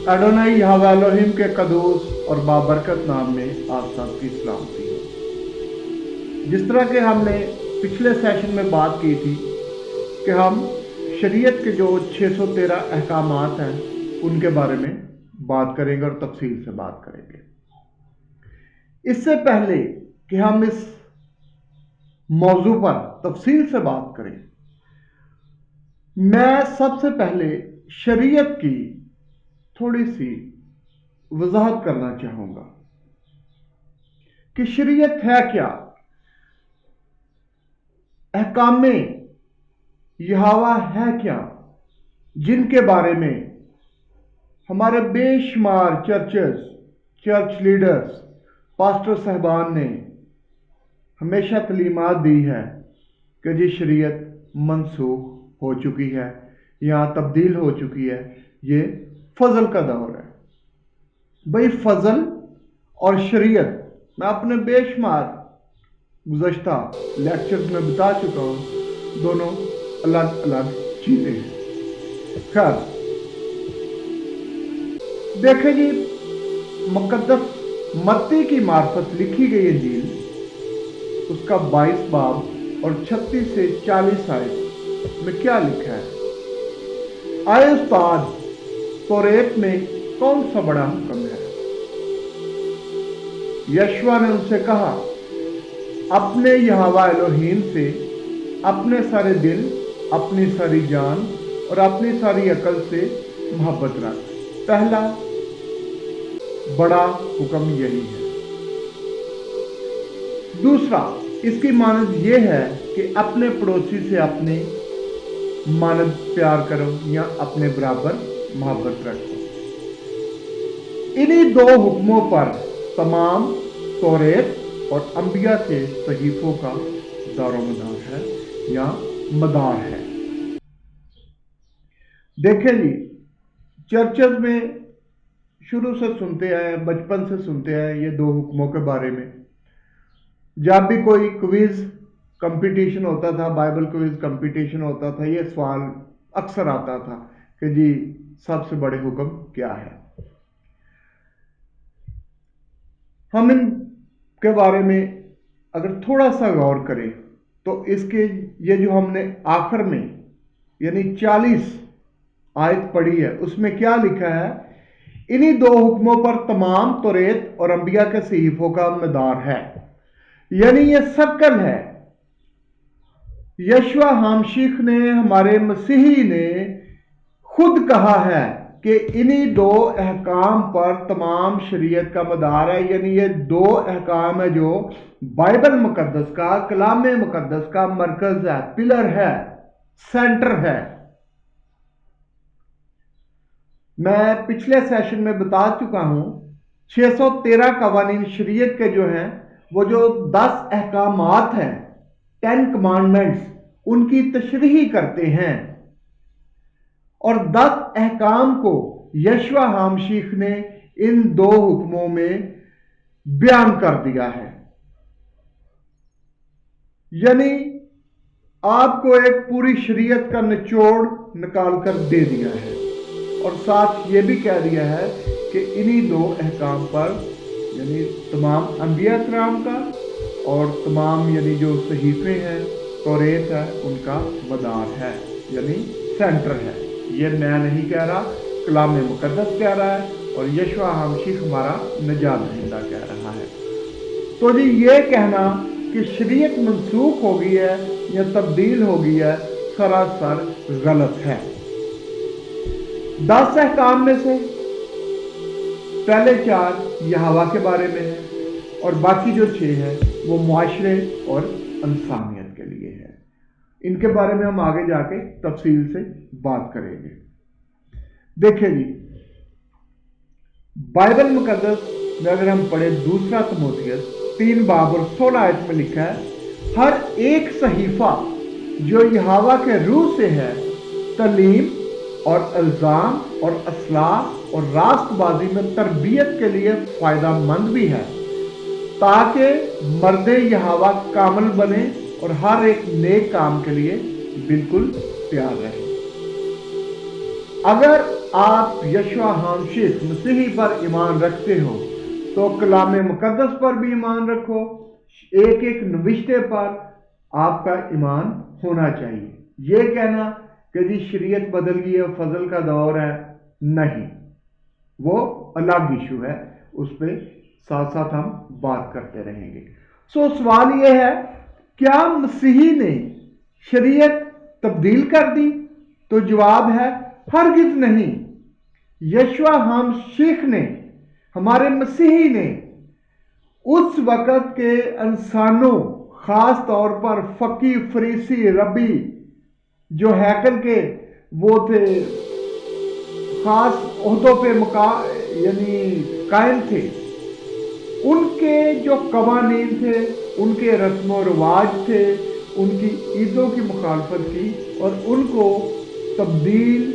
Adonai यहोवा Elohim के कदूस और बाबरकत नाम में आप सबकी सलामती हो। जिस तरह के हमने पिछले सेशन में बात की थी कि हम शरीयत के जो 613 अहकामात हैं उनके बारे में बात करेंगे और तफसील से बात करेंगे। इससे पहले कि हम इस मौजू पर तफसील से बात करें, मैं सबसे पहले शरीयत की थोड़ी सी वजाहत करना चाहूंगा कि शरीयत है क्या। अहकामे यहोवा है क्या, जिनके बारे में हमारे बेशुमार चर्च लीडर्स, पास्टर साहबान ने हमेशा तालीमात दी है कि जी शरीयत मनसूख हो चुकी है या तब्दील हो चुकी है, ये फजल का दौर है। भाई फजल और शरीयत मैं अपने बेशुमार गुज़श्ता लेक्चर्स में बता चुका हूँ, दोनों अलग अलग चीज़ें हैं। खैर देखें जी, मुकद्दस मत्ती की मार्फत लिखी गई इंजील उसका 22 बाब और 36 से 40 आयत में क्या लिखा है। आए उस्ताद, तौरेत में कौन सा बड़ा हुक्म है? यशवा ने उनसे कहा, अपने यहोवा एलोहीम से अपने सारे दिल, अपनी सारी जान और अपनी सारी अकल से मोहब्बत रख। पहला बड़ा हुक्म यही है। दूसरा, इसकी मानद यह है कि अपने पड़ोसी से अपने मानद प्यार करो या अपने बराबर मोहब्बत रखो। इन्हीं दो हुक्मों पर तमाम तौरेत और अंबिया के सहीफों का दारोमदार है या मदार है। देखें जी, चर्चेज में शुरू से सुनते आए, बचपन से सुनते आए ये दो हुक्मों के बारे में। जब भी कोई क्विज कंपटीशन होता था, बाइबल क्विज कंपटीशन होता था, ये सवाल अक्सर आता था कि जी सबसे बड़े हुक्म क्या है। हम इन के बारे में अगर थोड़ा सा गौर करें तो इसके ये जो हमने आखिर में यानी 40 आयत पढ़ी है, उसमें क्या लिखा है? इन्हीं दो हुक्मों पर तमाम तौरेत और अंबिया के सहीफों का मदार है, यानी ये सर्कल है। यशवा हामशीख ने, हमारे मसीही ने खुद कहा है कि इन्हीं दो अहकाम पर तमाम शरीयत का मदार है, यानी ये दो अहकाम है जो बाइबल मुकद्दस का, कलाम मुकद्दस का मरकज है, पिलर है, सेंटर है। मैं पिछले सेशन में बता चुका हूं 613 कवानीन शरीयत के जो हैं, वो जो 10 अहकामात हैं, 10 कमांडमेंट्स, उनकी तशरीह करते हैं और 10 अहकाम को यशवा हामशीख ने इन दो हुक्मों में बयान कर दिया है। यानी आपको एक पूरी शरीयत का निचोड़ निकाल कर दे दिया है और साथ ये भी कह दिया है कि इन्हीं दो अहकाम पर यानी तमाम अंबिया कराम का और तमाम यानी जो सहीफे हैं, तौरेत है, उनका मदार है, यानी सेंटर है। ये मैं नहीं कह रहा, कलाम मुकद्दस कह रहा है और यशवा हामशीख हमारा निजात दहिंदा कह रहा है। तो जी ये कहना कि शरीयत मनसूख हो गई है या तब्दील हो गई है, सरासर गलत है। 10 अहकाम में से पहले 4 यहोवा के बारे में है और बाकी जो 6 है वो मुआशरे और इंसानियत के लिए है। इनके बारे में हम आगे जाके तफसील से बात करेंगे। देखिए जी, बाइबल मुकद्दस में अगर हम पढ़े 2 तीमुथियुस 3 बाब और 16 आयत में लिखा है, हर एक सहीफा जो यहोवा के रूह से है तालीम और इल्जाम और असलाह और रास्तबाजी में तरबियत के लिए फायदा मंद भी है, ताकि मर्दे यहोवा कामिल बने और हर एक नेक काम के लिए बिल्कुल तैयार रहे। अगर آپ यशवा हामशीख मसीही पर ईमान रखते हो तो कलाम मुकद्दस पर भी ईमान रखो, एक एक नविश्ते पर आपका ईमान होना चाहिए। ये कहना कि जी शरीयत बदल गई है, फजल का दौर है, नहीं, वो अलग इशू है, उस पर साथ साथ हम बात करते रहेंगे। सो सवाल ये है, क्या मसीही ने शरीयत तब्दील कर दी? तो जवाब है हरगिज नहीं। यशवा हामशीख ने, हमारे मसीही ने उस वक़्त के इंसानों, खास तौर पर फकी, फरीसी, रबी जो हैकल के वो थे, खास ओहदों पे यानी कायम थे, उनके जो कवानीन थे, उनके रस्म रिवाज थे, उनकी ईदों की मुखालफत की और उनको तब्दील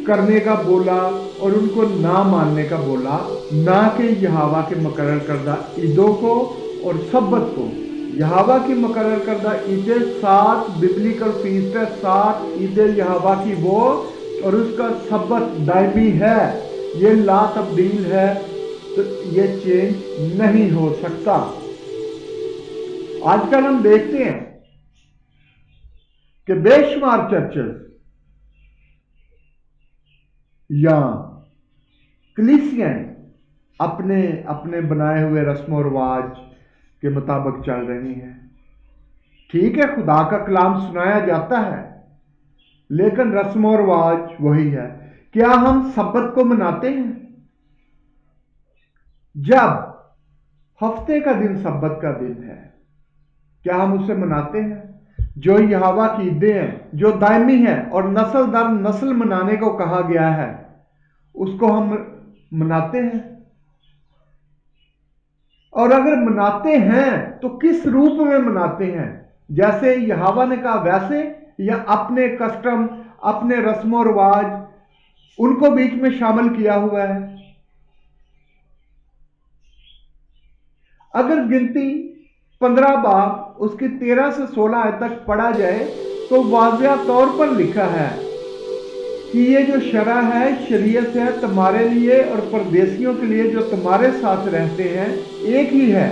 करने का बोला और उनको ना मानने का बोला, ना कि यहोवा के मुकर्रर करदा ईदों को और सब्बत को। यहोवा की मुकर्रर करदा ईदें 7 बिब्लिकल फीस्ट है, 7 ईदें यहोवा की वो, और उसका सब्बत दायमी है, ये ला तब्दील है, तो ये चेंज नहीं हो सकता। आजकल हम देखते हैं कि बेशुमार चर्चेस या कलीसियां अपने अपने बनाए हुए रस्म और रिवाज के मुताबिक चल रही हैं। ठीक है, खुदा का कलाम सुनाया जाता है, लेकिन रस्म और रिवाज वही है। क्या हम सब्बत को मनाते हैं? जब हफ्ते का दिन सब्बत का दिन है, क्या हम उसे मनाते हैं? जो यहोवा की ईदें हैं, जो दायमी है और नस्ल दर नस्ल मनाने को कहा गया है, उसको हम मनाते हैं। और अगर मनाते हैं तो किस रूप में मनाते हैं? जैसे यहोवा ने कहा वैसे, या अपने कस्टम, अपने रस्म रिवाज उनको बीच में शामिल किया हुआ है? अगर गिनती 15 बाब उसकी 13 से 16 आयत तक पढ़ा जाए तो वाज़िह तौर पर लिखा है कि ये जो शरअ है, शरीयत है, तुम्हारे लिए और परदेशियों के लिए जो तुम्हारे साथ रहते हैं एक ही है।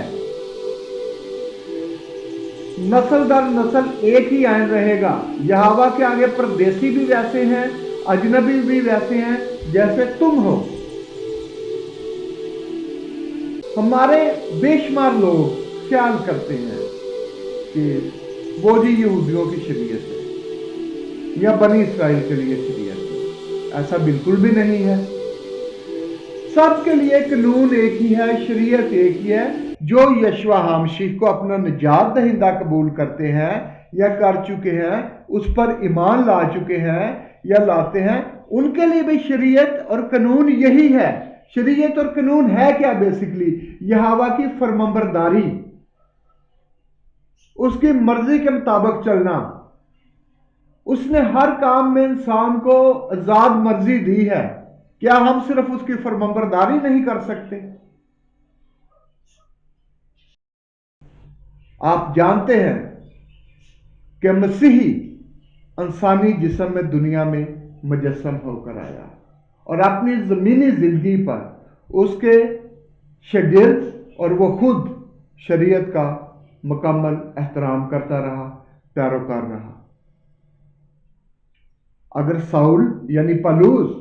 नस्ल दर नस्ल एक ही आयन रहेगा। यहोवा के आगे परदेसी भी वैसे हैं, अजनबी भी वैसे हैं जैसे तुम हो। हमारे बेशुमार लोग ख्याल करते हैं कि वो जी यहूदियों की शरीयत है या बनी इस्राइल के लिए शरीयत है। ऐसा बिल्कुल भी नहीं है। सबके लिए कानून एक ही है, शरीयत एक ही है। जो यशवा हामशीख को अपना निजात दहिंदा कबूल करते हैं या कर चुके हैं, उस पर ईमान ला चुके हैं या लाते हैं, उनके लिए भी शरीयत और कानून यही है। शरीयत और कानून है क्या? बेसिकली यहोवा की फरमाबरदारी, उसकी मर्जी के मुताबिक चलना। उसने हर काम में इंसान को आजाद मर्जी दी है। क्या हम सिर्फ उसकी फरमाबरदारी नहीं कर सकते? आप जानते हैं कि मसीही इंसानी जिस्म में दुनिया में मुजस्सम होकर आया और अपनी ज़मीनी ज़िंदगी पर उसके शागिर्द और वो खुद शरीयत का मुकम्मल एहतराम करता रहा, पैरोकार रहा। अगर साउल यानी पलूस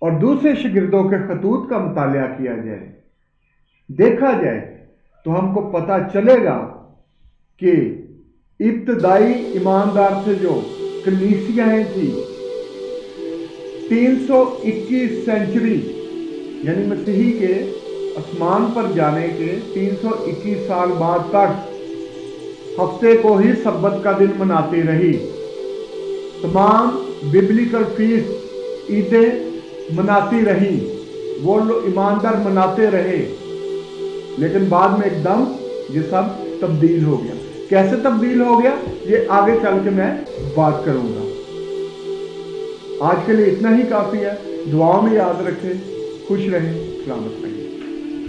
और दूसरे शागिर्दों के खतूत का मुतालिया किया जाए, देखा जाए, तो हमको पता चलेगा कि इब्तदाई ईमानदार से जो कलीसियाएं थी, 321 सेंचुरी यानी मसीही के आसमान पर जाने के 321 साल बाद तक हफ्ते को ही सब्बत का दिन मनाती रही। तमाम बिब्लिकल फीस्ट ईदें मनाती रही, वो लोग ईमानदार मनाते रहे, लेकिन बाद में एकदम ये सब तब्दील हो गया। कैसे तब्दील हो गया ये आगे चल के मैं बात करूंगा। आज के लिए इतना ही काफी है। दुआओं में याद रखें, खुश रहें, सलामत रहें।